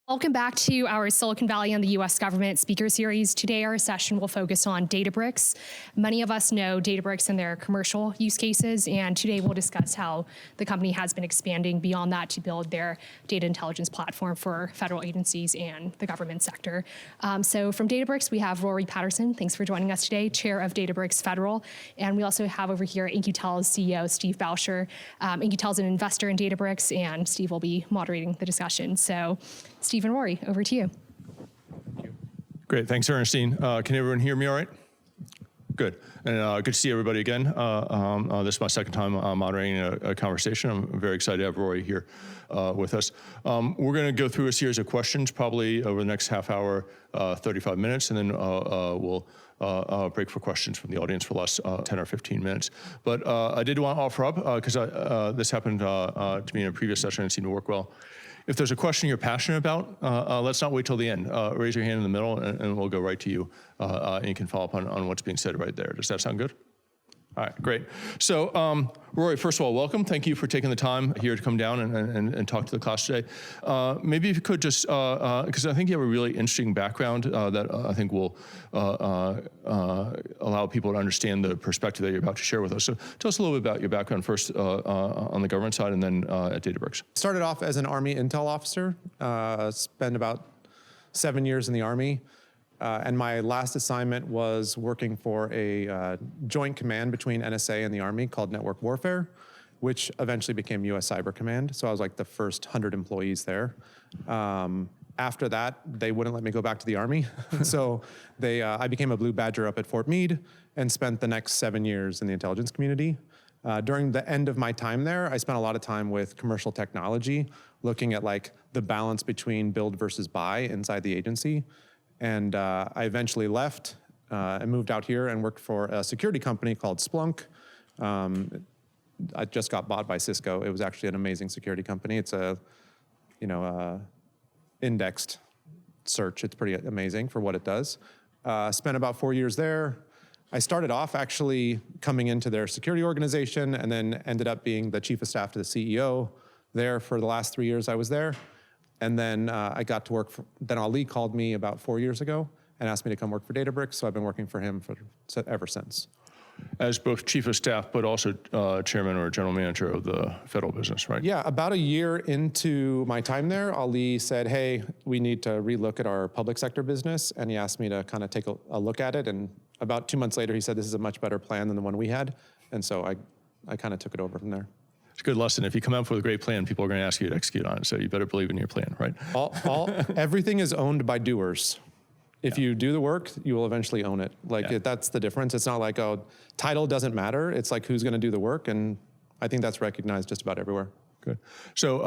Welcome back to our Silicon Valley and the U.S. government speaker series. Today, our session will focus on Databricks. Many of us know Databricks and their commercial use cases, and today we'll discuss how the company has been expanding beyond that to build their data intelligence platform for federal agencies and the government sector. So from Databricks, we have Rory Patterson. Thanks for joining us today, chair of Databricks Federal. And we also have over here In-Q-Tel's CEO, Steve Bowsher. In-Q-Tel's an investor in Databricks, and Steve will be moderating the discussion. So Steve and Rory, over to you. Thank you. Great, thanks, Ernestine. Can everyone hear me all right? Good, and good to see everybody again. This is my second time moderating a conversation. I'm very excited to have Rory here with us. We're gonna go through a series of questions probably over the next half hour, 35 minutes, and then we'll break for questions from the audience for the last 10 or 15 minutes. But I did want to offer up, because this happened to me in a previous session and it seemed to work well. If there's a question you're passionate about, let's not wait till the end. Raise your hand in the middle and we'll go right to you. And you can follow up on what's being said right there. Does that sound good? All right, great. So, Rory, first of all, welcome. Thank you for taking the time here to come down and talk to the class today. Maybe if you could just, because I think you have a really interesting background that I think will allow people to understand the perspective that you're about to share with us. So tell us a little bit about your background first on the government side and then at Databricks. Started off as an Army intel officer, spent about 7 years in the Army. And my last assignment was working for a joint command between NSA and the Army called Network Warfare, which eventually became U.S. Cyber Command. So I was like the first 100 employees there. After that, they wouldn't let me go back to the Army. So I became a Blue Badger up at Fort Meade and spent the next 7 years in the intelligence community. During the end of my time there, I spent a lot of time with commercial technology, looking at like the balance between build versus buy inside the agency. And I eventually left and moved out here and worked for a security company called Splunk. I just got bought by Cisco. It was actually an amazing security company. It's a, indexed search. It's pretty amazing for what it does. Spent about 4 years there. I started off actually coming into their security organization and then ended up being the chief of staff to the CEO there for the last 3 years I was there. And then I got to work then Ali called me about 4 years ago and asked me to come work for Databricks, so I've been working for him ever since. As both chief of staff, but also chairman or general manager of the federal business, right? Yeah, about a year into my time there, Ali said, hey, we need to relook at our public sector business, and he asked me to kind of take a look at it, and about 2 months later, he said, this is a much better plan than the one we had, and so I kind of took it over from there. It's a good lesson. If you come up with a great plan, people are going to ask you to execute on it. So you better believe in your plan, right? Everything is owned by doers. If you do the work, you will eventually own it. That's the difference. It's not like, oh, title doesn't matter. It's like who's going to do the work. And I think that's recognized just about everywhere. Good. So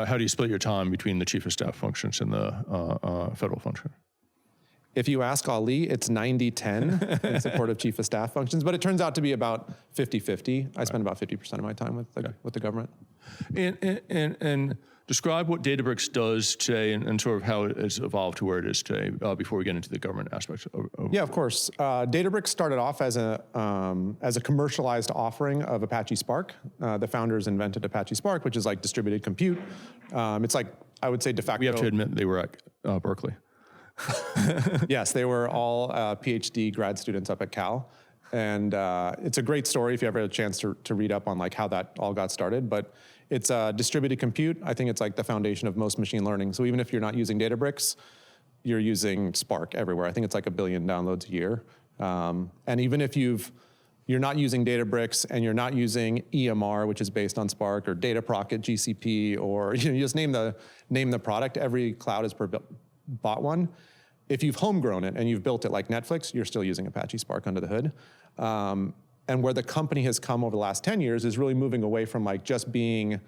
how do you split your time between the chief of staff functions and the federal function? If you ask Ali, it's 90-10 in support of chief of staff functions, but it turns out to be about 50-50. I spend about 50% of my time with the government. And describe what Databricks does today and sort of how it has evolved to where it is today before we get into the government aspects. Yeah, of course. Databricks started off as a commercialized offering of Apache Spark. The founders invented Apache Spark, which is like distributed compute. It's like, I would say de facto. We have to admit they were at Berkeley. Yes, they were all PhD grad students up at Cal. And it's a great story if you ever had a chance to read up on like how that all got started. But it's distributed compute. I think it's like the foundation of most machine learning. So even if you're not using Databricks, you're using Spark everywhere. I think it's like 1 billion downloads a year. And even if you're not using Databricks and you're not using EMR, which is based on Spark, or Dataproc at GCP, or you just name the product, every cloud has bought one. If you've homegrown it and you've built it like Netflix, you're still using Apache Spark under the hood. And where the company has come over the last 10 years is really moving away from like just being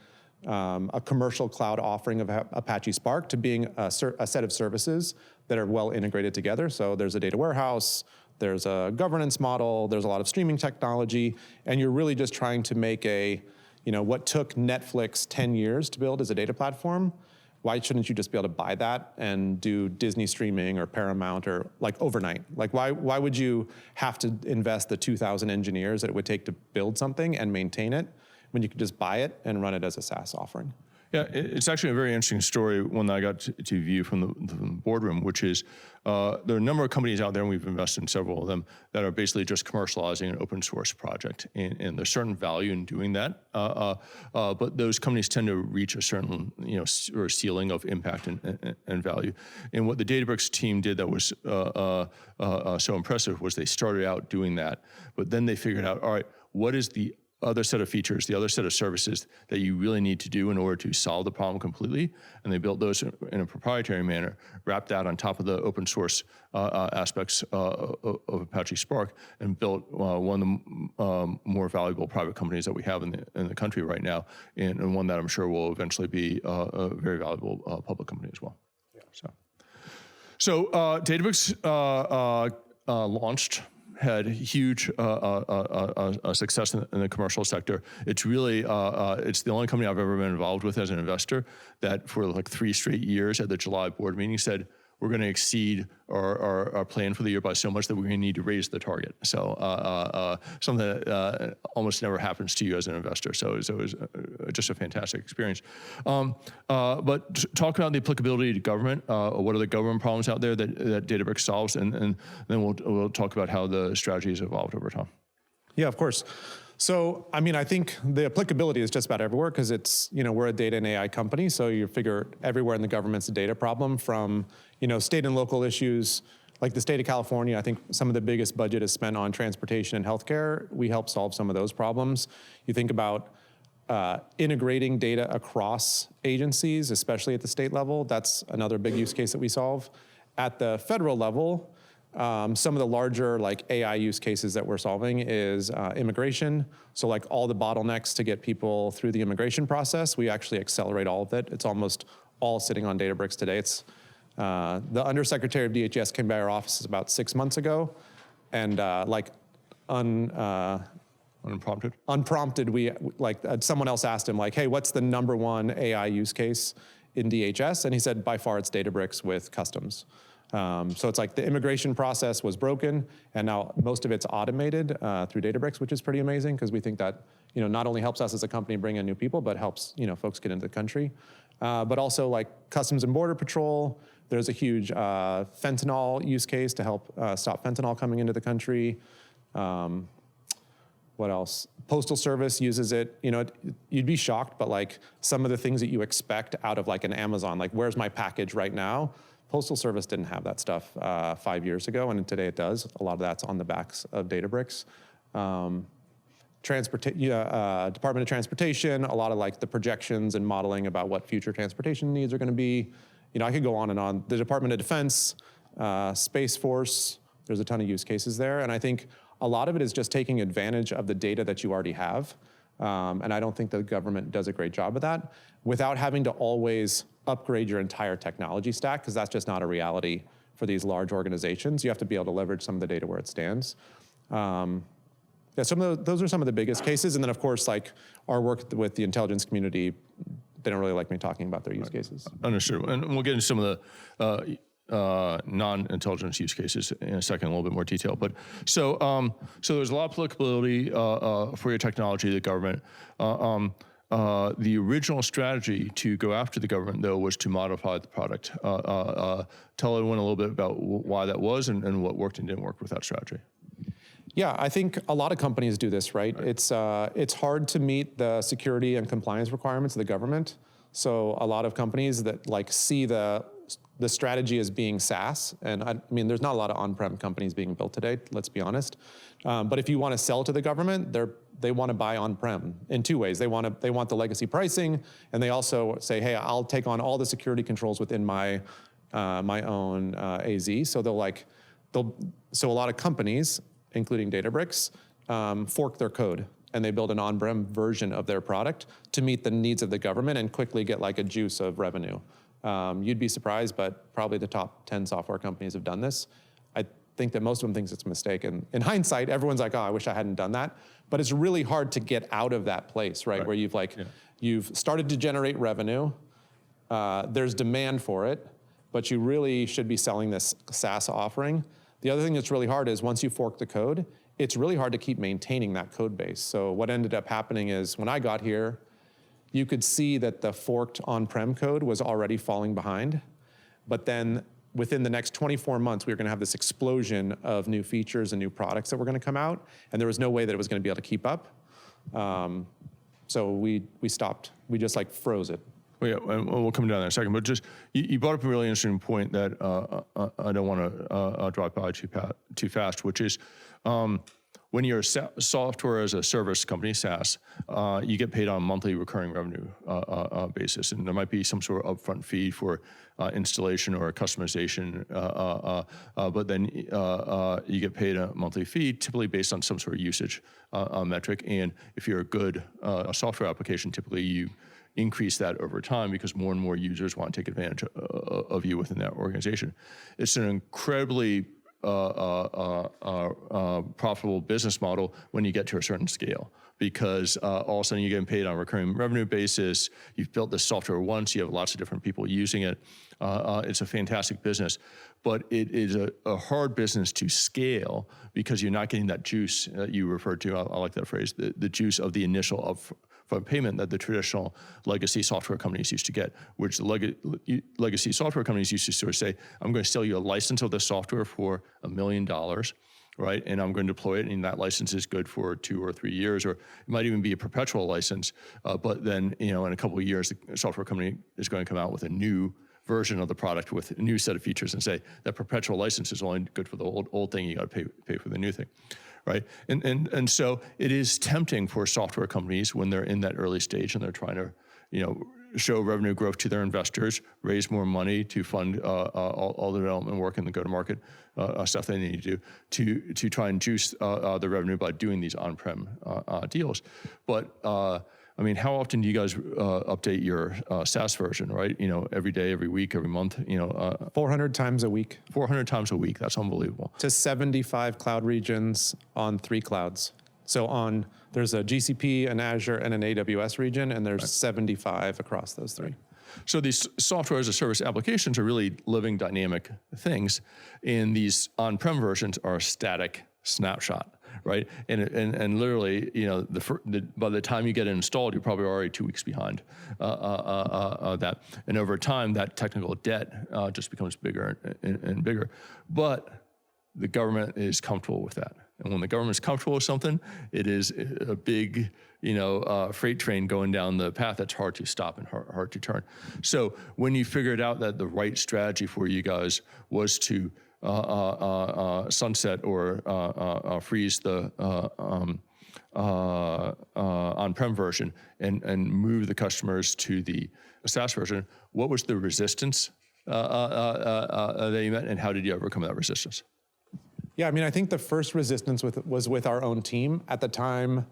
a commercial cloud offering of Apache Spark to being a set of services that are well integrated together. So there's a data warehouse, there's a governance model, there's a lot of streaming technology, and you're really just trying to make what took Netflix 10 years to build as a data platform. Why shouldn't you just be able to buy that and do Disney streaming or Paramount or like overnight? Like why would you have to invest the 2,000 engineers that it would take to build something and maintain it when you could just buy it and run it as a SaaS offering? Yeah, it's actually a very interesting story, one that I got to view from the boardroom, which is there are a number of companies out there, and we've invested in several of them, that are basically just commercializing an open source project. And there's certain value in doing that. But those companies tend to reach a certain or ceiling of impact and value. And what the Databricks team did that was so impressive was they started out doing that, but then they figured out, all right, what is the other set of features, the other set of services that you really need to do in order to solve the problem completely, and they built those in a proprietary manner, wrapped that on top of the open source aspects of Apache Spark, and built one of the more valuable private companies that we have in the country right now, and one that I'm sure will eventually be a very valuable public company as well. Yeah. So Databricks launched, had huge success in the commercial sector. It's really, it's the only company I've ever been involved with as an investor that for like 3 straight years at the July board meeting said, we're going to exceed our plan for the year by so much that we're going to need to raise the target. So something that almost never happens to you as an investor. So it was just a fantastic experience. But talk about the applicability to government. What are the government problems out there that Databricks solves? And then we'll talk about how the strategy has evolved over time. Yeah, of course. So, I mean, I think the applicability is just about everywhere because it's, we're a data and AI company. So you figure everywhere in the government's a data problem from, state and local issues. Like the state of California, I think some of the biggest budget is spent on transportation and healthcare. We help solve some of those problems. You think about integrating data across agencies, especially at the state level. That's another big use case that we solve. At the federal level, some of the larger like AI use cases that we're solving is immigration. So like all the bottlenecks to get people through the immigration process, we actually accelerate all of it. It's almost all sitting on Databricks today. It's the undersecretary of DHS came by our offices about 6 months ago, and unprompted, we someone else asked him like, hey, what's the #1 AI use case in DHS? And he said, by far, it's Databricks with customs. So it's like the immigration process was broken, and now most of it's automated through Databricks, which is pretty amazing because we think that not only helps us as a company bring in new people, but helps folks get into the country. But also like Customs and Border Patrol. There's a huge fentanyl use case to help stop fentanyl coming into the country. What else? Postal Service uses it. You'd be shocked, but like some of the things that you expect out of like an Amazon, like where's my package right now? Postal Service didn't have that stuff 5 years ago, and today it does. A lot of that's on the backs of Databricks. Department of Transportation, a lot of like the projections and modeling about what future transportation needs are going to be. I could go on and on. The Department of Defense, Space Force, there's a ton of use cases there, and I think a lot of it is just taking advantage of the data that you already have, and I don't think the government does a great job of that without having to always upgrade your entire technology stack, because that's just not a reality for these large organizations. You have to be able to leverage some of the data where it stands. Those are some of the biggest cases. And then, of course, like our work with the intelligence community, they don't really like me talking about their use cases. Understood. And we'll get into some of the non-intelligence use cases in a second, a little bit more detail. But so there's a lot of applicability for your technology to the government. The original strategy to go after the government, though, was to modify the product. Tell everyone a little bit about why that was and what worked and didn't work with that strategy. Yeah, I think a lot of companies do this, right? It's hard to meet the security and compliance requirements of the government. So a lot of companies that like see the strategy as being SaaS, and I mean, there's not a lot of on-prem companies being built today, let's be honest. But if you want to sell to the government, they want to buy on-prem in 2 ways. They want the legacy pricing, and they also say, hey, I'll take on all the security controls within my own AZ. So so a lot of companies, including Databricks, fork their code, and they build an on-prem version of their product to meet the needs of the government and quickly get like a juice of revenue. You'd be surprised, but probably the top 10 software companies have done this. I think that most of them think it's a mistake. And in hindsight, everyone's like, oh, I wish I hadn't done that. But it's really hard to get out of that place, right? Where you've started to generate revenue. There's demand for it, but you really should be selling this SaaS offering. The other thing that's really hard is once you fork the code, it's really hard to keep maintaining that code base. So what ended up happening is when I got here, you could see that the forked on-prem code was already falling behind. But then within the next 24 months, we were gonna have this explosion of new features and new products that were gonna come out, and there was no way that it was gonna be able to keep up. So we stopped. We just like froze it. Well, yeah, and we'll come down there in a second, but just, you brought up a really interesting point that I don't want to drive by too fast, which is when you're a software as a service company, SaaS, you get paid on a monthly recurring revenue basis, and there might be some sort of upfront fee for installation or customization, but then you get paid a monthly fee, typically based on some sort of usage metric, and if you're a good software application, typically you increase that over time because more and more users want to take advantage of you within that organization. It's an incredibly profitable business model when you get to a certain scale, because all of a sudden you're getting paid on a recurring revenue basis. You've built this software once, you have lots of different people using it. It's a fantastic business, but it is a hard business to scale because you're not getting that juice that you referred to. I like that phrase, the juice of the initial upfront payment that the traditional legacy software companies used to get, which the legacy software companies used to sort of say, I'm going to sell you a license of this software for $1 million, right? And I'm going to deploy it, and that license is good for 2 or 3 years, or it might even be a perpetual license. But then, in a couple of years, the software company is going to come out with a new version of the product with a new set of features and say that perpetual license is only good for the old thing. You got to pay for the new thing. Right, and so it is tempting for software companies when they're in that early stage and they're trying to, show revenue growth to their investors, raise more money to fund all the development work and the go-to-market stuff they need to do to try and juice the revenue by doing these on-prem deals. But how often do you guys update your SaaS version, right? Every day, every week, every month, 400 times a week. 400 times a week, that's unbelievable. To 75 cloud regions on 3 clouds. So there's a GCP, an Azure, and an AWS region, and there's 75 across those 3. So these software as a service applications are really living dynamic things, and these on-prem versions are a static snapshot. Right, and literally, by the time you get it installed, you're probably already 2 weeks behind that. And over time, that technical debt just becomes bigger and bigger. But the government is comfortable with that, and when the government's comfortable with something, it is a big, freight train going down the path that's hard to stop and hard to turn. So when you figured out that the right strategy for you guys was to sunset or freeze the on-prem version and move the customers to the SaaS version, what was the resistance that you met, and how did you overcome that resistance? Yeah, I think the first resistance was with our own team at the time.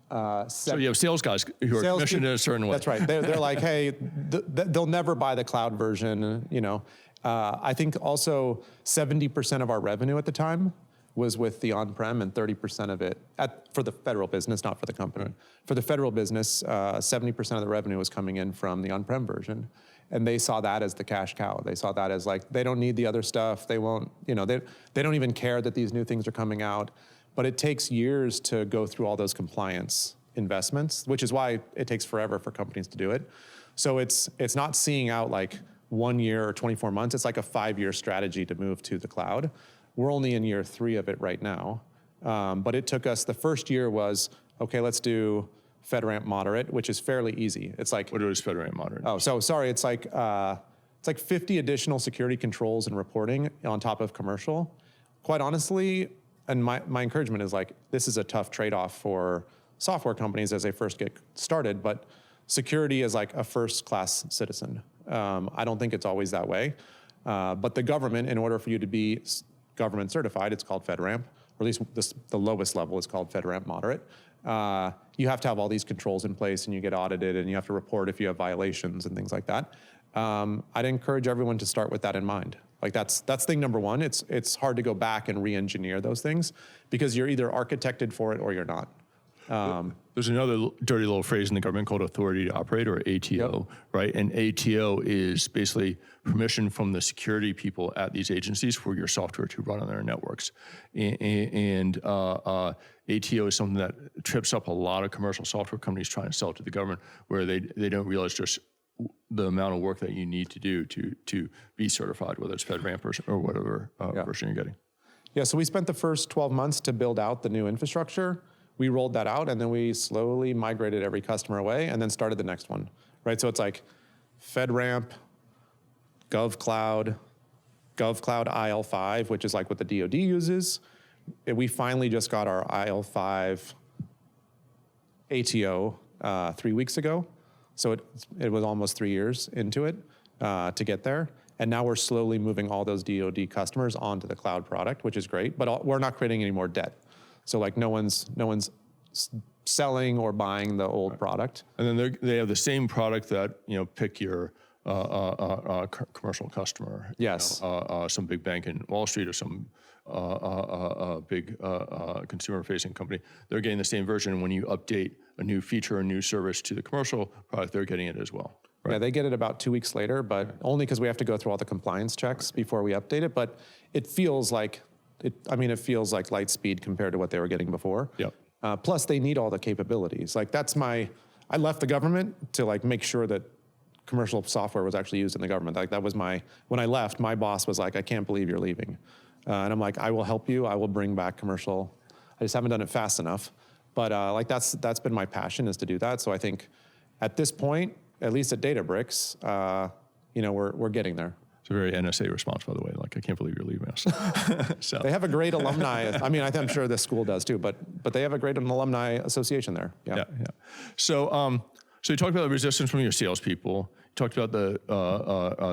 So you have sales guys who are commissioned in a certain way. That's right. They're like, hey, they'll never buy the cloud version, I think also 70% of our revenue at the time was with the on-prem, and 30% of it for the federal business, not for the company. Right. For the federal business, 70% of the revenue was coming in from the on-prem version, and they saw that as the cash cow. They saw that as like, they don't need the other stuff. They won't, they don't even care that these new things are coming out. But it takes years to go through all those compliance investments, which is why it takes forever for companies to do it. So it's not seeing out like 1 year or 24 months. It's like a 5-year strategy to move to the cloud. We're only in year 3 of it right now. But it took us, the first year was, okay, let's do FedRAMP moderate, which is fairly easy. It's like— What is FedRAMP moderate? Oh, so sorry, it's like 50 additional security controls and reporting on top of commercial. Quite honestly, and my encouragement is like, this is a tough trade-off for software companies as they first get started, but security is like a first-class citizen. I don't think it's always that way. But the government, in order for you to be government certified, it's called FedRAMP, or at least the lowest level is called FedRAMP moderate. You have to have all these controls in place, and you get audited, and you have to report if you have violations and things like that. I'd encourage everyone to start with that in mind. Like that's thing number one. It's hard to go back and re-engineer those things because you're either architected for it or you're not. There's another dirty little phrase in the government called authority to operate, or ATO, right? And ATO is basically permission from the security people at these agencies for your software to run on their networks. And ATO is something that trips up a lot of commercial software companies trying to sell it to the government, where they don't realize just the amount of work that you need to do to be certified, whether it's FedRAMP or whatever version you're getting. Yeah, so we spent the first 12 months to build out the new infrastructure. We rolled that out, and then we slowly migrated every customer away and then started the next one, right? So it's like FedRAMP, GovCloud IL5, which is like what the DoD uses. We finally just got our IL5 ATO 3 weeks ago. So it was almost 3 years into it to get there. And now we're slowly moving all those DoD customers onto the cloud product, which is great, but we're not creating any more debt. So like no one's selling or buying the old product. And then they have the same product that, pick your commercial customer. Yes. Some big bank in Wall Street or some big consumer-facing company. They're getting the same version. When you update a new feature or new service to the commercial product, they're getting it as well. Right? Yeah, they get it about 2 weeks later, but only because we have to go through all the compliance checks before we update it. But it feels like it feels like light speed compared to what they were getting before. Yep. Plus, they need all the capabilities. Like I left the government to like make sure that commercial software was actually used in the government. Like that was when I left, my boss was like, I can't believe you're leaving. And I'm like, I will help you. I will bring back commercial. I just haven't done it fast enough. But like that's been my passion, is to do that. So I think at this point, at least at Databricks, we're getting there. It's a very NSA response, by the way. Like, I can't believe you're leaving us. So. They have a great alumni. I mean, I'm sure this school does too, but they have a great alumni association there. Yeah. So you talked about the resistance from your salespeople. You talked about the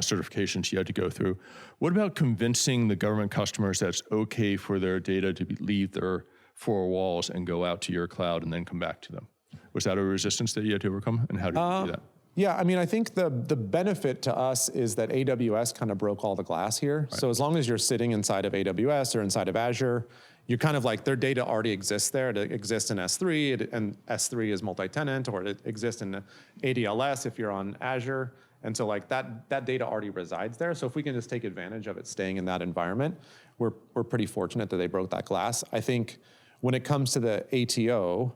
certifications you had to go through. What about convincing the government customers that it's okay for their data to leave their four walls and go out to your cloud and then come back to them? Was that a resistance that you had to overcome, and how did you do that? Yeah, I mean, I think the benefit to us is that AWS kind of broke all the glass here. Right. So as long as you're sitting inside of AWS or inside of Azure, you're kind of like, their data already exists there. It exists in S3, and S3 is multi-tenant, or it exists in ADLS if you're on Azure. And so like that data already resides there. So if we can just take advantage of it staying in that environment, we're pretty fortunate that they broke that glass. I think when it comes to the ATO,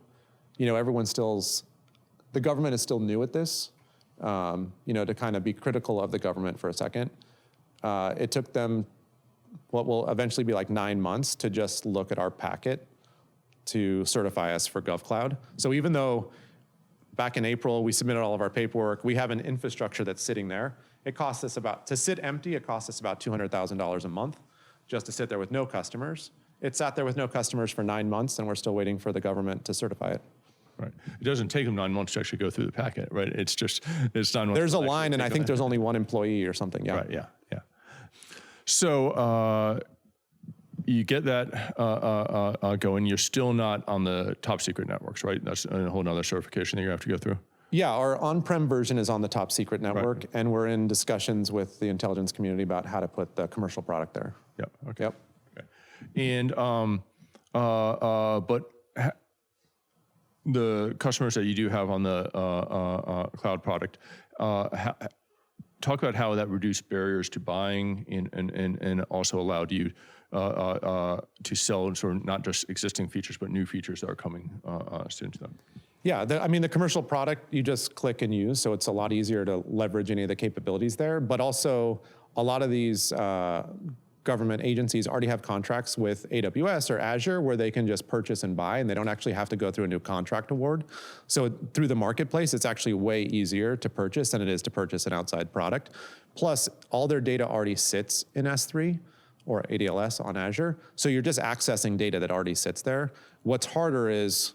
the government is still new at this. To kind of be critical of the government for a second. It took them what will eventually be like 9 months to just look at our packet to certify us for GovCloud. So even though back in April we submitted all of our paperwork, we have an infrastructure that's sitting there. It costs us to sit empty, it costs us about $200,000 a month just to sit there with no customers. It sat there with no customers for 9 months, and we're still waiting for the government to certify it. Right. It doesn't take them 9 months to actually go through the packet, right? It's 9 months. There's a line, and I think there's only one employee or something. Yeah. Right. Yeah. So you get that going. You're still not on the top secret networks, right? That's a whole nother certification that you have to go through. Yeah, our on-prem version is on the top secret network, right. And we're in discussions with the intelligence community about how to put the commercial product there. Yep. Okay. Yep. Okay. And the customers that you do have on the cloud product, talk about how that reduced barriers to buying and also allowed you to sell sort of not just existing features, but new features that are coming soon to them. Yeah, the commercial product, you just click and use, so it's a lot easier to leverage any of the capabilities there. But also, a lot of these government agencies already have contracts with AWS or Azure where they can just purchase and buy, and they don't actually have to go through a new contract award. So through the marketplace, it's actually way easier to purchase than it is to purchase an outside product. Plus, all their data already sits in S3 or ADLS on Azure. So you're just accessing data that already sits there. What's harder is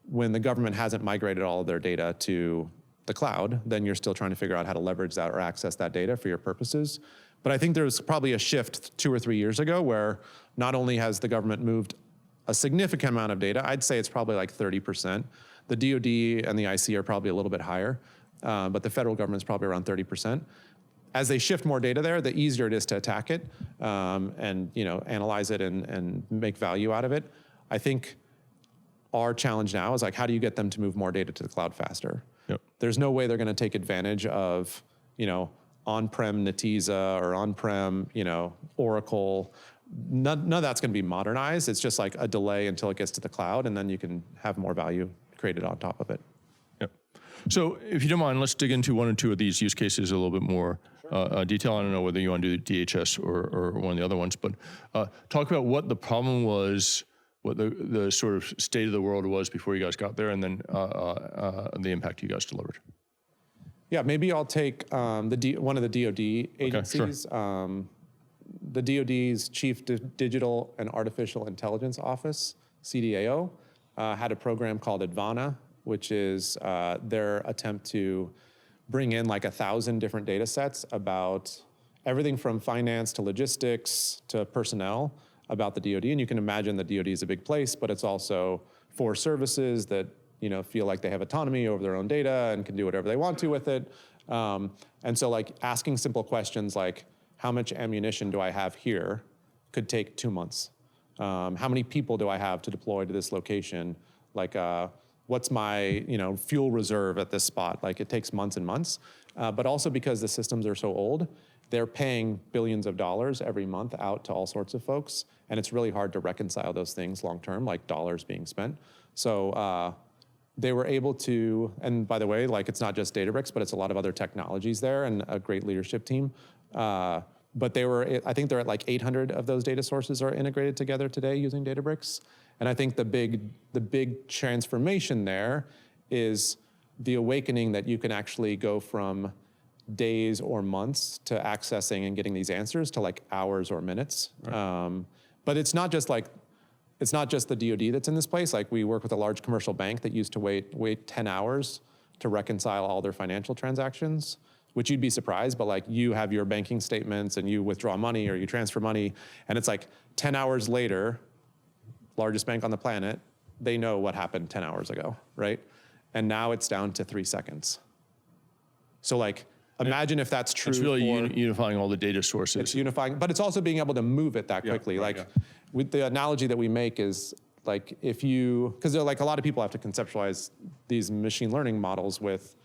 when the government hasn't migrated all of their data to the cloud, then you're still trying to figure out how to leverage that or access that data for your purposes. But I think there's probably a shift 2 or 3 years ago where not only has the government moved a significant amount of data, I'd say it's probably like 30%. The DoD and the IC are probably a little bit higher, but the federal government's probably around 30%. As they shift more data there, the easier it is to attack it and analyze it and make value out of it. I think our challenge now is like, how do you get them to move more data to the cloud faster? Yep. There's no way they're going to take advantage of, on-prem Netezza or on-prem, Oracle. None of that's going to be modernized. It's just like a delay until it gets to the cloud, and then you can have more value created on top of it. Yep. So if you don't mind, let's dig into one or two of these use cases a little bit more detail. I don't know whether you want to do DHS or one of the other ones, but talk about what the problem was, what the sort of state of the world was before you guys got there, and then the impact you guys delivered. Yeah, maybe I'll take one of the DoD agencies. Okay, sure. The DoD's Chief Digital and Artificial Intelligence Office, CDAO, had a program called Advana, which is their attempt to bring in like 1,000 different data sets about everything from finance to logistics to personnel about the DoD. And you can imagine the DoD is a big place, but it's also for services that feel like they have autonomy over their own data and can do whatever they want to with it. And so like asking simple questions like, how much ammunition do I have here could take 2 months. How many people do I have to deploy to this location? Like, what's my fuel reserve at this spot? Like, it takes months and months. But also because the systems are so old, they're paying billions of dollars every month out to all sorts of folks. And it's really hard to reconcile those things long term, like dollars being spent. So they were able to, and by the way, like it's not just Databricks, but it's a lot of other technologies there and a great leadership team. But I think they're at like 800 of those data sources are integrated together today using Databricks. And I think the big transformation there is the awakening that you can actually go from days or months to accessing and getting these answers to like hours or minutes. Right. But it's not just the DoD that's in this place. Like we work with a large commercial bank that used to wait 10 hours to reconcile all their financial transactions, which you'd be surprised, but like you have your banking statements and you withdraw money or you transfer money, and it's like 10 hours later, largest bank on the planet, they know what happened 10 hours ago, right? And now it's down to 3 seconds. So like, imagine if that's true. It's really unifying all the data sources. It's unifying, but it's also being able to move it that quickly. Right, like with the analogy that we make is like because like a lot of people have to conceptualize these machine learning models with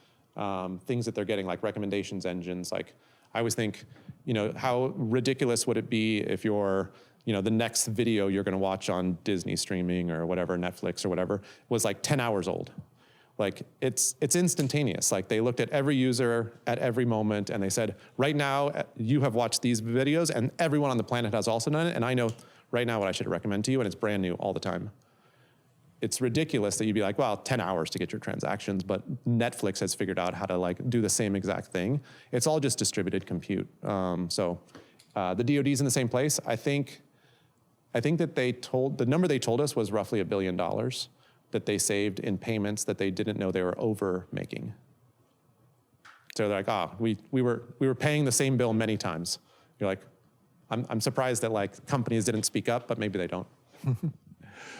things that they're getting, like recommendations engines. Like I always think, how ridiculous would it be if the next video you're going to watch on Disney streaming or whatever, Netflix or whatever, was like 10 hours old. Like it's instantaneous. Like they looked at every user at every moment and they said, right now you have watched these videos and everyone on the planet has also done it. And I know right now what I should recommend to you, and it's brand new all the time. It's ridiculous that you'd be like, well, 10 hours to get your transactions, but Netflix has figured out how to like do the same exact thing. It's all just distributed compute. So the DoD's in the same place. I think that the number they told us was roughly $1 billion that they saved in payments that they didn't know they were over making. So they're like, we were paying the same bill many times. You're like, I'm surprised that like companies didn't speak up, but maybe they don't.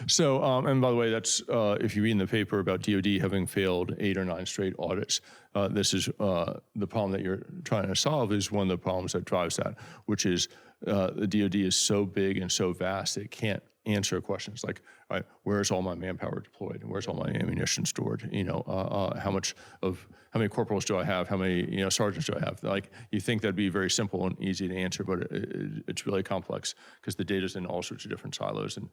So, and by the way, that's if you read in the paper about DoD having failed 8 or 9 straight audits, this is the problem that you're trying to solve is one of the problems that drives that, which is the DoD is so big and so vast it can't answer questions like, all right, where's all my manpower deployed? Where's all my ammunition stored? How many corporals do I have? How many sergeants do I have? Like you think that'd be very simple and easy to answer, but it's really complex because the data's in all sorts of different silos and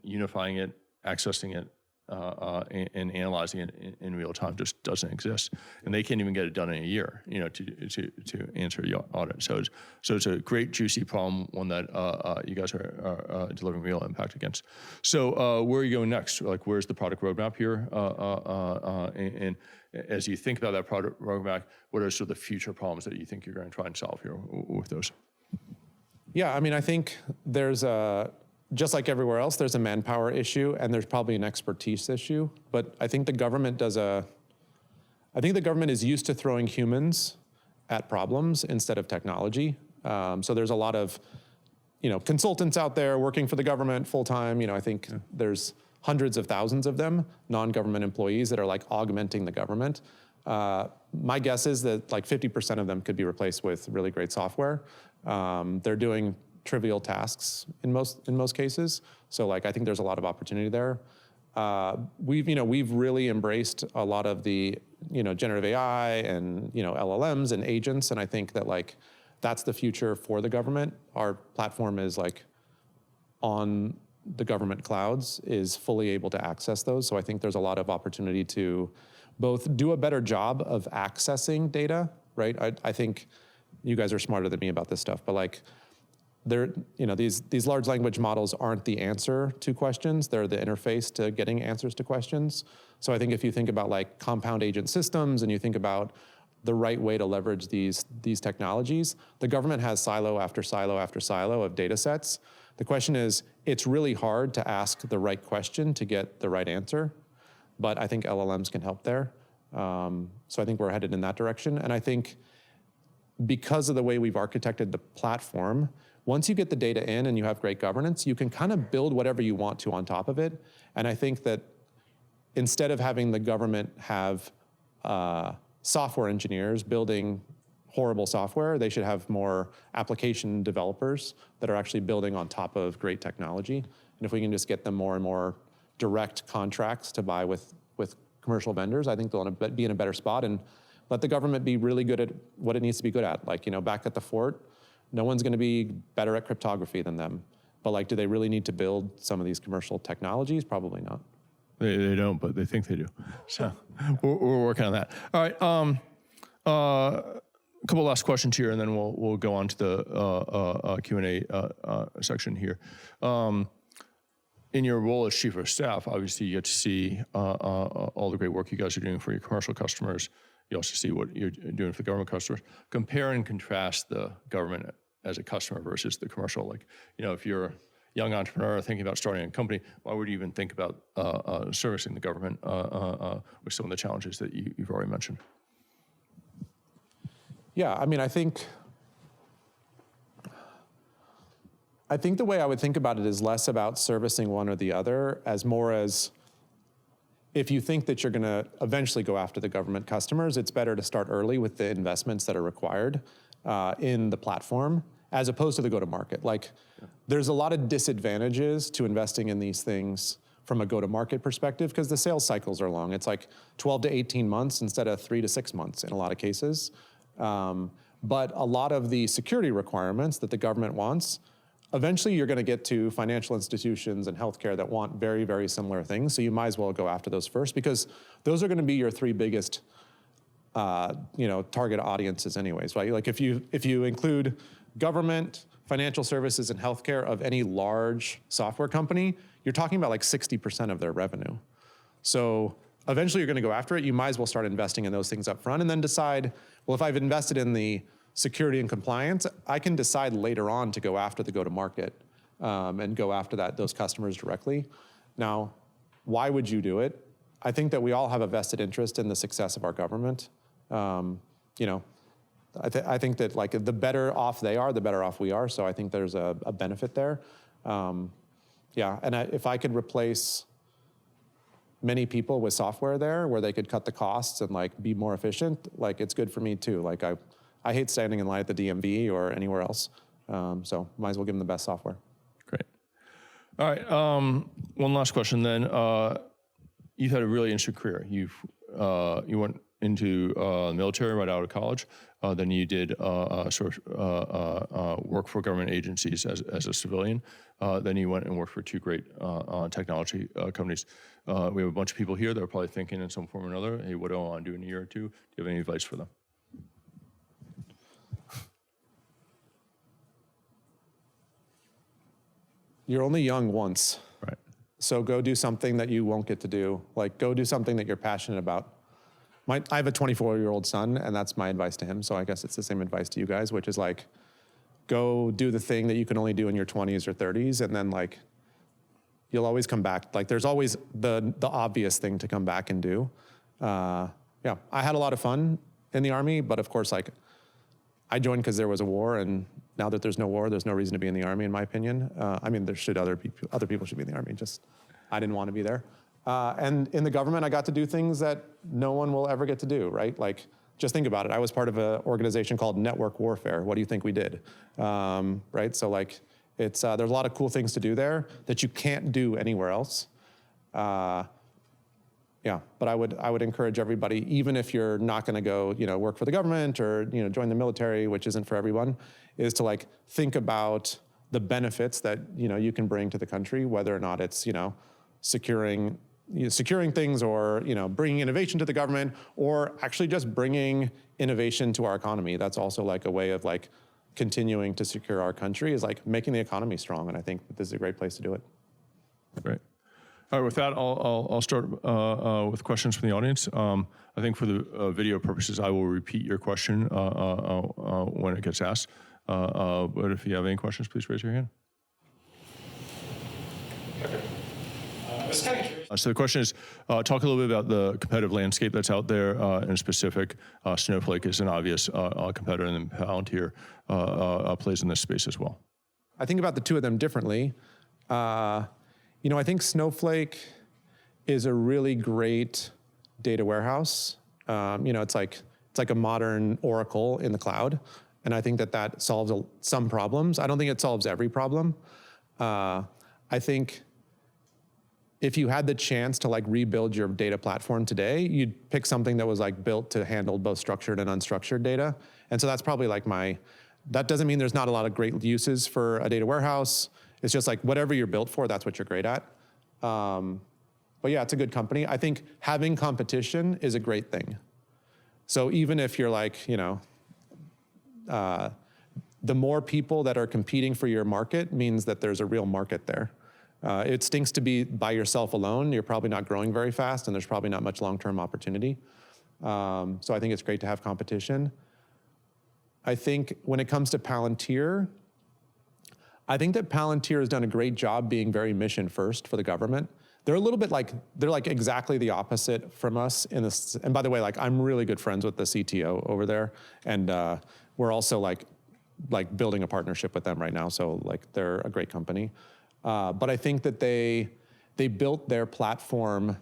unifying it, accessing it, and analyzing it in real time just doesn't exist, and they can't even get it done in a year, to answer the audit. So it's a great juicy problem, one that you guys are delivering real impact against. So where are you going next? Like, where's the product roadmap here? And as you think about that product roadmap, what are sort of the future problems that you think you're going to try and solve here with those? Yeah, I mean, I think there's just like everywhere else, there's a manpower issue and there's probably an expertise issue. But I think the government is used to throwing humans at problems instead of technology. So there's a lot of, consultants out there working for the government full time. I think there's hundreds of thousands of them, non-government employees that are like augmenting the government. My guess is that like 50% of them could be replaced with really great software. They're doing trivial tasks in most cases. So like I think there's a lot of opportunity there. we've really embraced a lot of the generative AI and LLMs and agents, and I think that like that's the future for the government. Our platform is like on the government clouds, is fully able to access those. So I think there's a lot of opportunity to both do a better job of accessing data, right? I think you guys are smarter than me about this stuff, but like these large language models aren't the answer to questions. They're the interface to getting answers to questions. So I think if you think about like compound agent systems and you think about the right way to leverage these technologies, the government has silo after silo after silo of data sets. The question is, it's really hard to ask the right question to get the right answer, but I think LLMs can help there. So I think we're headed in that direction. And I think because of the way we've architected the platform, once you get the data in and you have great governance, you can kind of build whatever you want to on top of it. And I think that instead of having the government have software engineers building horrible software, they should have more application developers that are actually building on top of great technology. And if we can just get them more and more direct contracts to buy with commercial vendors, I think they'll be in a better spot, and let the government be really good at what it needs to be good at. Like, back at the fort, no one's gonna be better at cryptography than them. But like, do they really need to build some of these commercial technologies? Probably not. They don't, but they think they do. So we're working on that. All right. A couple last questions here, and then we'll go on to the Q&A section here. In your role as chief of staff, obviously you get to see all the great work you guys are doing for your commercial customers. You also see what you're doing for government customers. Compare and contrast the government as a customer versus the commercial. Like, if you're a young entrepreneur thinking about starting a company, why would you even think about servicing the government with some of the challenges that you've already mentioned? Yeah, I mean, I think the way I would think about it is less about servicing one or the other, as more as if you think that you're going to eventually go after the government customers, it's better to start early with the investments that are required in the platform, as opposed to the go-to-market. Like, there's a lot of disadvantages to investing in these things from a go-to-market perspective, because the sales cycles are long. It's like 12 to 18 months instead of 3 to 6 months in a lot of cases. But a lot of the security requirements that the government wants, eventually you're going to get to financial institutions and healthcare that want very, very similar things. So you might as well go after those first, because those are going to be your 3 biggest target audiences anyways, right? Like if you include government, financial services, and healthcare of any large software company, you're talking about like 60% of their revenue. So eventually you're going to go after it. You might as well start investing in those things up front and then decide, well, if I've invested in the security and compliance, I can decide later on to go after the go-to-market and go after those customers directly. Now, why would you do it? I think that we all have a vested interest in the success of our government. I think that like the better off they are, the better off we are. So I think there's a benefit there. And if I could replace many people with software there where they could cut the costs and like be more efficient, like it's good for me too. Like I hate standing in line at the DMV or anywhere else. So might as well give them the best software. Great. All right. One last question then. You've had a really interesting career. You went into the military right out of college. Then you did work for government agencies as a civilian. Then you went and worked for 2 great technology companies. We have a bunch of people here that are probably thinking in some form or another, hey, what do I want to do in a year or 2? Do you have any advice for them? You're only young once. Right. So go do something that you won't get to do. Like, go do something that you're passionate about. I have a 24-year-old son, and that's my advice to him. So I guess it's the same advice to you guys, which is like, go do the thing that you can only do in your 20s or 30s, and then like, you'll always come back. Like, there's always the obvious thing to come back and do. I had a lot of fun in the Army, but of course, like, I joined because there was a war, and now that there's no war, there's no reason to be in the Army, in my opinion. There should other people should be in the Army. Just I didn't want to be there. And in the government, I got to do things that no one will ever get to do, right? Like, just think about it. I was part of an organization called Network Warfare. What do you think we did? Right? So like, there's a lot of cool things to do there that you can't do anywhere else. Yeah, but I would encourage everybody, even if you're not going to go, work for the government or join the military, which isn't for everyone, is to like think about the benefits that you can bring to the country, whether or not it's securing things or bringing innovation to the government, or actually just bringing innovation to our economy. That's also like a way of like continuing to secure our country, is like making the economy strong, and I think that this is a great place to do it. Great. All right, with that, I'll start with questions from the audience. I think for the video purposes, I will repeat your question when it gets asked. But if you have any questions, please raise your hand. I was kind of curious. So the question is, talk a little bit about the competitive landscape that's out there in specific. Snowflake is an obvious competitor, and then Palantir plays in this space as well. I think about the two of them differently. I think Snowflake is a really great data warehouse. It's like a modern Oracle in the cloud, and I think that solves some problems. I don't think it solves every problem. I think if you had the chance to like rebuild your data platform today, you'd pick something that was like built to handle both structured and unstructured data. And so that's probably like that doesn't mean there's not a lot of great uses for a data warehouse. It's just like whatever you're built for, that's what you're great at. But yeah, it's a good company. I think having competition is a great thing. So even if you're like, the more people that are competing for your market means that there's a real market there. It stinks to be by yourself alone. You're probably not growing very fast, and there's probably not much long-term opportunity. So I think it's great to have competition. I think when it comes to Palantir, I think that Palantir has done a great job being very mission first for the government. They're a little bit like, they're like exactly the opposite from us in this. And by the way, like I'm really good friends with the CTO over there. And we're also like building a partnership with them right now. So like they're a great company. But I think that they built their platform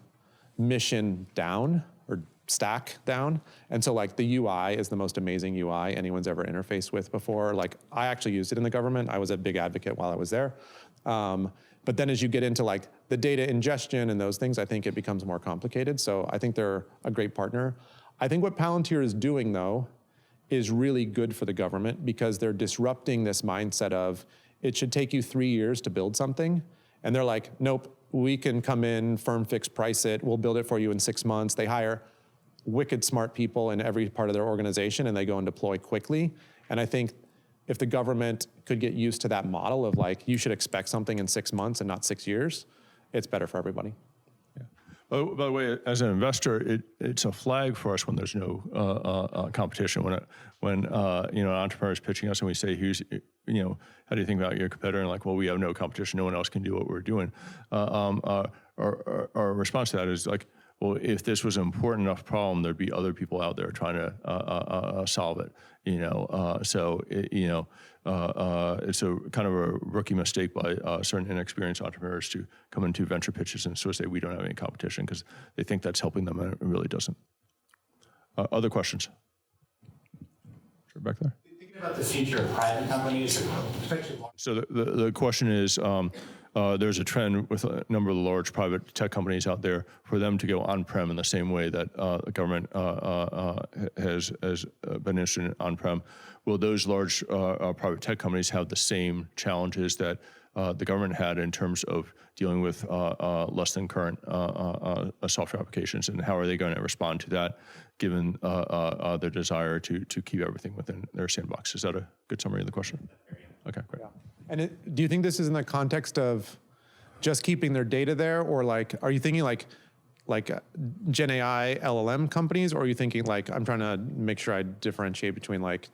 mission down, or stack down. And so like the UI is the most amazing UI anyone's ever interfaced with before. Like I actually used it in the government. I was a big advocate while I was there. But then as you get into like the data ingestion and those things, I think it becomes more complicated. So I think they're a great partner. I think what Palantir is doing though is really good for the government, because they're disrupting this mindset of it should take you 3 years to build something. And they're like, nope, we can come in, firm fixed price it, we'll build it for you in 6 months. They hire wicked smart people in every part of their organization, and they go and deploy quickly. And I think if the government could get used to that model of like, you should expect something in 6 months and not 6 years, it's better for everybody. Yeah. Oh, by the way, as an investor, it's a flag for us when there's no competition. When an entrepreneur is pitching us and we say, "Here's, how do you think about your competitor?" And like, well, we have no competition. No one else can do what we're doing. Our response to that is like, well, if this was an important enough problem, there'd be other people out there trying to solve it. It's a kind of a rookie mistake by certain inexperienced entrepreneurs to come into venture pitches and sort of say we don't have any competition, because they think that's helping them, and it really doesn't. Other questions? Sure, back there. Thinking about the future of private companies, especially. So the question is, there's a trend with a number of the large private tech companies out there for them to go on-prem in the same way that the government has been interested in on-prem. Will those large private tech companies have the same challenges that the government had in terms of dealing with less than current software applications, and how are they going to respond to that, given their desire to keep everything within their sandbox? Is that a good summary of the question? Okay, great. Yeah. And do you think this is in the context of just keeping their data there, or like, are you thinking like Gen AI LLM companies, or are you thinking like, I'm trying to make sure I differentiate between like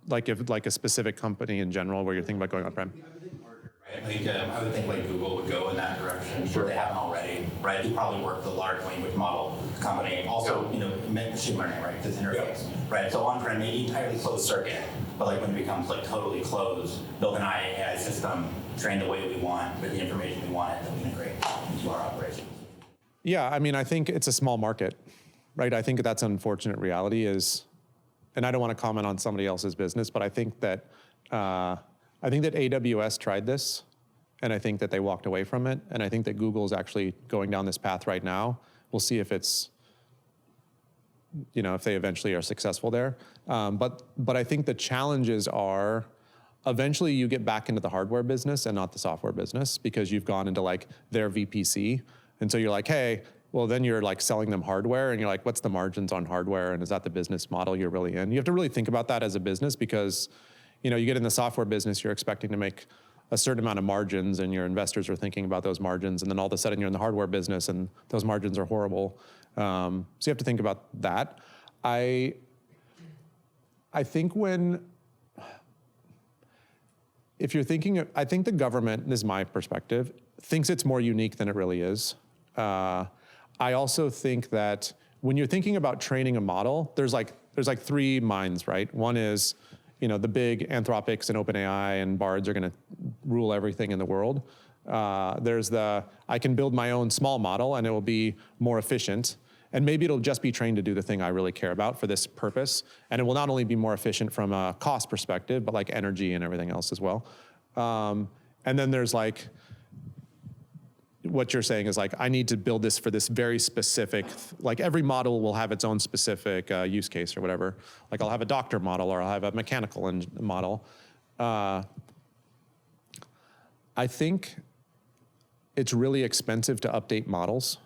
if like a specific company in general where you're thinking about going on-prem? Right? I would think like Google would go in that direction. Sure, they haven't already, right? You probably work with a large language model company. Also, machine learning, right? This interface, right? So on-prem may be entirely closed circuit, but like when it becomes like totally closed, build an AI system, train the way we want, with the information we want, and then we integrate into our operations. Yeah, I mean, I think it's a small market, right? I think that's an unfortunate reality is, and I don't want to comment on somebody else's business, but I think that AWS tried this, and I think that they walked away from it. And I think that Google is actually going down this path right now. We'll see if it's, if they eventually are successful there. But I think the challenges are, eventually you get back into the hardware business and not the software business, because you've gone into like their VPC. And so you're like, hey, well, then you're like selling them hardware, and you're like, what's the margins on hardware? And is that the business model you're really in? You have to really think about that as a business, because, you get in the software business, you're expecting to make a certain amount of margins, and your investors are thinking about those margins. And then all of a sudden you're in the hardware business and those margins are horrible. So you have to think about that. I think if you're thinking, I think the government, this is my perspective, thinks it's more unique than it really is. I also think that when you're thinking about training a model, there's like three minds, right? One is, the big Anthropics and OpenAI and Bards are going to rule everything in the world. There's I can build my own small model and it will be more efficient. And maybe it'll just be trained to do the thing I really care about for this purpose. And it will not only be more efficient from a cost perspective, but like energy and everything else as well. And then there's like, what you're saying is like, I need to build this for this very specific, like every model will have its own specific use case or whatever. Like I'll have a doctor model, or I'll have a mechanical model. I think it's really expensive to update models,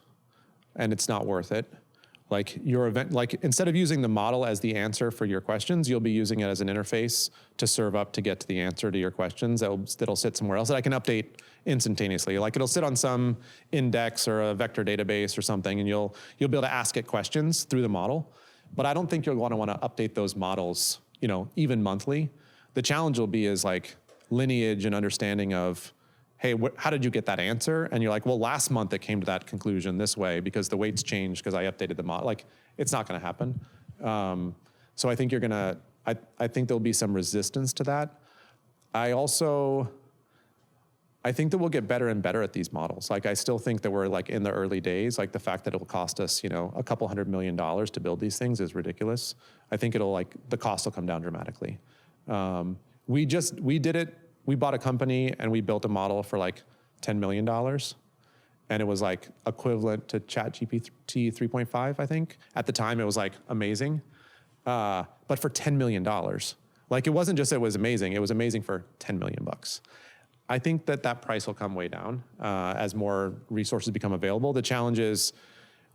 and it's not worth it. Like instead of using the model as the answer for your questions, you'll be using it as an interface to serve up to get to the answer to your questions that'll sit somewhere else that I can update instantaneously. Like it'll sit on some index or a vector database or something, and you'll be able to ask it questions through the model. But I don't think you'll want to update those models, even monthly. The challenge will be is like lineage and understanding of, hey, how did you get that answer? And you're like, well, last month it came to that conclusion this way because the weights changed because I updated the model. Like, it's not going to happen. So I think I think there'll be some resistance to that. I think that we'll get better and better at these models. Like, I still think that we're like in the early days. Like the fact that it will cost us, a couple $100 million to build these things is ridiculous. I think the cost will come down dramatically. We did it. We bought a company and we built a model for like $10 million. And it was like equivalent to ChatGPT 3.5, I think. At the time, it was like amazing. But for $10 million. Like, it wasn't just it was amazing for $10 million bucks. I think that price will come way down as more resources become available. The challenge is,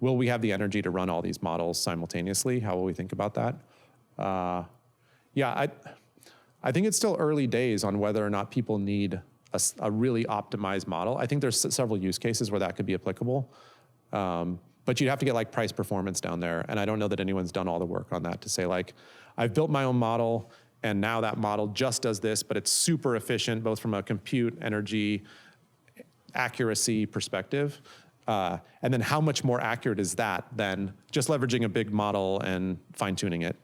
will we have the energy to run all these models simultaneously? How will we think about that? I think it's still early days on whether or not people need a really optimized model. I think there's several use cases where that could be applicable. But you'd have to get like price performance down there. And I don't know that anyone's done all the work on that to say like, I've built my own model and now that model just does this, but it's super efficient, both from a compute, energy, accuracy perspective. And then how much more accurate is that than just leveraging a big model and fine tuning it?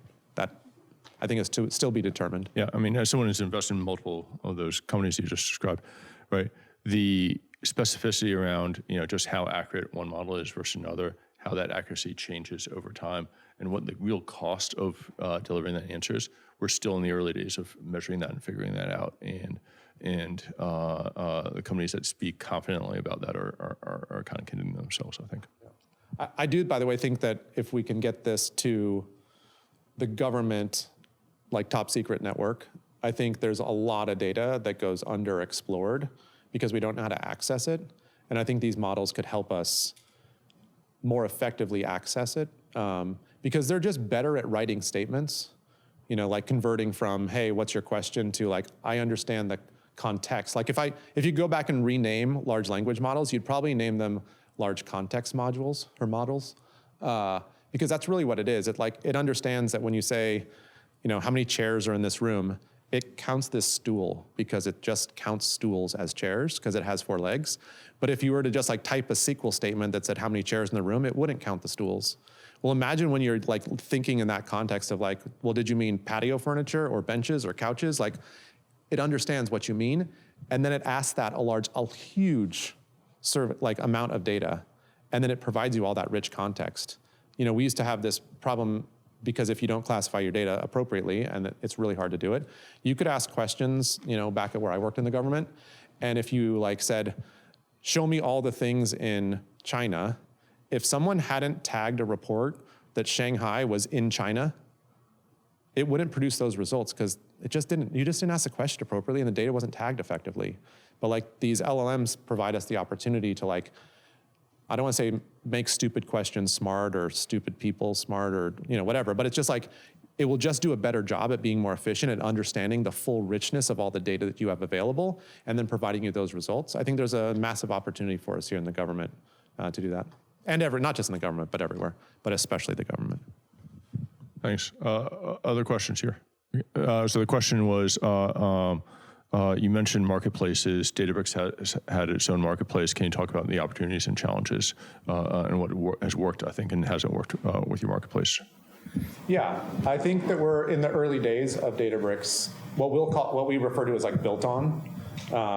I think it's to still be determined. Yeah, I mean, as someone who's invested in multiple of those companies you just described, right? The specificity around, just how accurate one model is versus another, how that accuracy changes over time, and what the real cost of delivering that answer is. We're still in the early days of measuring that and figuring that out. And the companies that speak confidently about that are kind of kidding themselves, I think. I do, by the way, think that if we can get this to the government, like top secret network, I think there's a lot of data that goes underexplored because we don't know how to access it. And I think these models could help us more effectively access it because they're just better at writing statements, like converting from, hey, what's your question, to like, I understand the context. Like if you go back and rename large language models, you'd probably name them large context modules or models because that's really what it is. It understands that when you say, how many chairs are in this room, it counts this stool because it just counts stools as chairs because it has 4 legs. But if you were to just like type a SQL statement that said how many chairs in the room, it wouldn't count the stools. Well, imagine when you're like thinking in that context of like, well, did you mean patio furniture or benches or couches? Like, it understands what you mean. And then it asks that a huge amount of data. And then it provides you all that rich context. We used to have this problem because if you don't classify your data appropriately, and it's really hard to do it, you could ask questions, back at where I worked in the government, And if you like said, show me all the things in China, if someone hadn't tagged a report that Shanghai was in China, it wouldn't produce those results because you just didn't ask the question appropriately and the data wasn't tagged effectively. But like these LLMs provide us the opportunity to like, I don't want to say make stupid questions smart or stupid people smart or whatever, but it's just like, it will just do a better job at being more efficient at understanding the full richness of all the data that you have available and then providing you those results. I think there's a massive opportunity for us here in the government to do that. And not just in the government, but everywhere, but especially the government. Thanks. Other questions here? So the question was, you mentioned marketplaces. Databricks has had its own marketplace. Can you talk about the opportunities and challenges and what has worked, I think, and hasn't worked with your marketplace? Yeah, I think that we're in the early days of Databricks. What we refer to as like built on,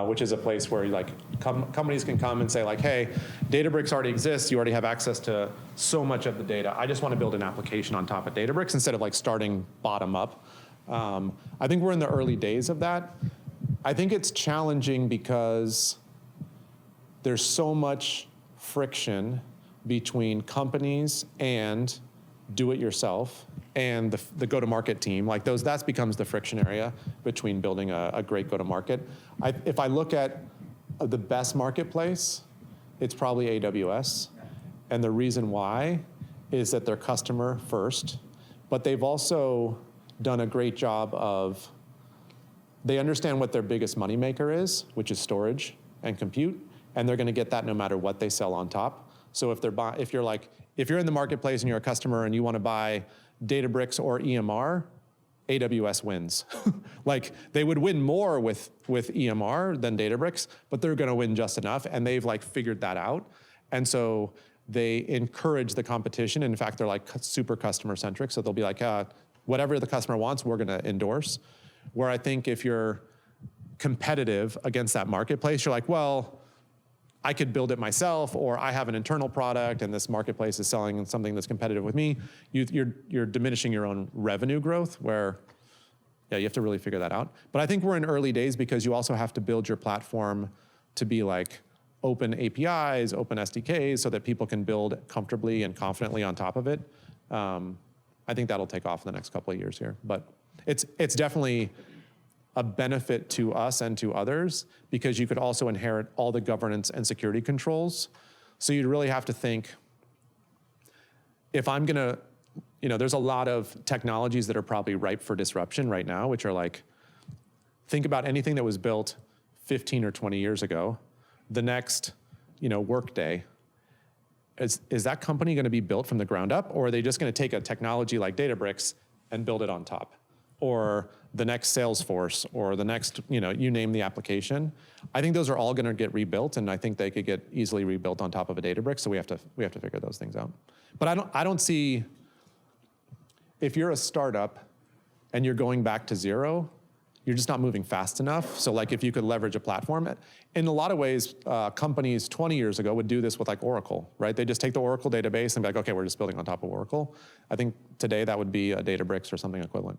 which is a place where like companies can come and say like, hey, Databricks already exists. You already have access to so much of the data. I just want to build an application on top of Databricks instead of like starting bottom up. I think we're in the early days of that. I think it's challenging because there's so much friction between companies and do-it-yourself and the go-to-market team. Like that becomes the friction area between building a great go-to-market. If I look at the best marketplace, it's probably AWS. And the reason why is that they're customer first, but they've also done a great job of, they understand what their biggest moneymaker is, which is storage and compute, and they're gonna get that no matter what they sell on top. So if you're in the marketplace and you're a customer and you wanna buy Databricks or EMR, AWS wins. Like they would win more with EMR than Databricks, but they're gonna win just enough, and they've like figured that out. And so they encourage the competition. In fact, they're like super customer centric. So they'll be like, whatever the customer wants, we're gonna endorse. Where I think if you're competitive against that marketplace, you're like, well, I could build it myself, or I have an internal product and this marketplace is selling something that's competitive with me. You're diminishing your own revenue growth where, yeah, you have to really figure that out. But I think we're in early days because you also have to build your platform to be like open APIs, open SDKs, so that people can build comfortably and confidently on top of it. I think that'll take off in the next couple of years here. But it's definitely a benefit to us and to others because you could also inherit all the governance and security controls. So you'd really have to think, if I'm gonna, there's a lot of technologies that are probably ripe for disruption right now, which are like, think about anything that was built 15 or 20 years ago. The next, Workday, is that company gonna be built from the ground up, or are they just gonna take a technology like Databricks and build it on top? Or the next Salesforce, or the next, you name the application. I think those are all gonna get rebuilt, and I think they could get easily rebuilt on top of a Databricks, so we have to figure those things out. But I don't see, if you're a startup and you're going back to zero, you're just not moving fast enough. So like if you could leverage a platform, in a lot of ways, companies 20 years ago would do this with like Oracle, right? They just take the Oracle database and be like, okay, we're just building on top of Oracle. I think today that would be a Databricks or something equivalent.